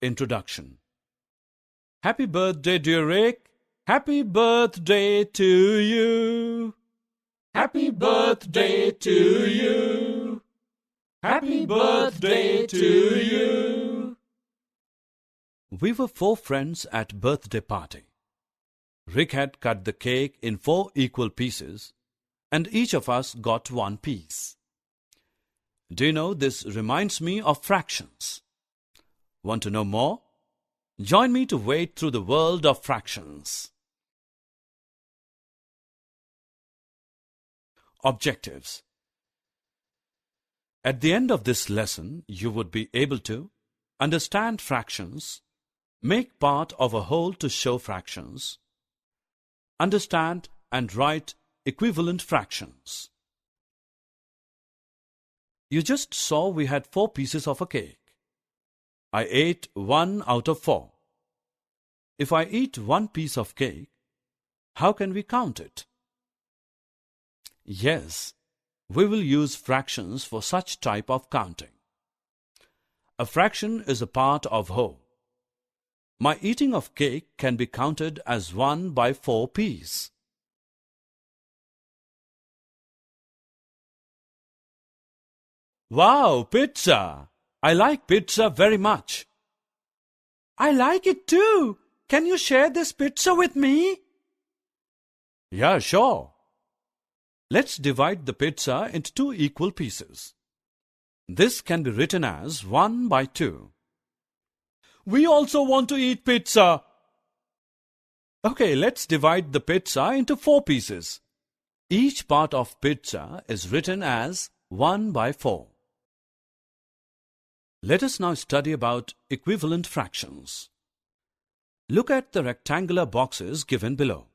Introduction. Happy birthday, dear Rick. Happy birthday to you. Happy birthday to you. Happy birthday to you. We were 4 friends at birthday party. Rick had cut the cake in 4 equal pieces, and each of us got 1 piece. Do you know, this reminds me of fractions. Want to know more? Join me to wade through the world of fractions. Objectives. At the end of this lesson, you would be able to understand fractions, make part of a whole to show fractions, understand and write equivalent fractions. You just saw we had 4 pieces of a cake. I ate 1 out of 4. If I eat 1 piece of cake, how can we count it? Yes, we will use fractions for such type of counting. A fraction is a part of whole. My eating of cake can be counted as 1 by 4 piece. Wow, pizza! I like pizza very much. I like it too. Can you share this pizza with me? Yeah, sure. Let's divide the pizza into 2 equal pieces. This can be written as 1 by 2. We also want to eat pizza. Okay, let's divide the pizza into 4 pieces. Each part of pizza is written as 1 by 4. Let us now study about equivalent fractions. Look at the rectangular boxes given below.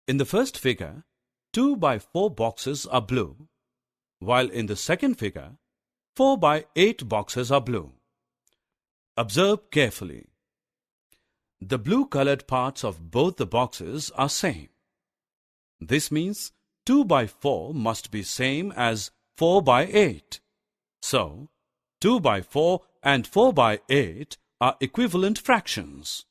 In the first figure, 2 by 4 boxes are blue, while in the second figure, 4 by 8 boxes are blue. Observe carefully. The blue-colored parts of both the boxes are same. This means 2 by 4 must be same as 4 by 8. So, 2 by 4 and 4 by 8 are equivalent fractions.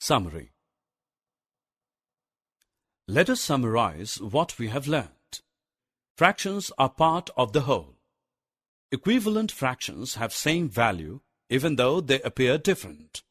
Summary. Let us summarize what we have learned. Fractions are part of the whole. Equivalent fractions have same value even though they appear different.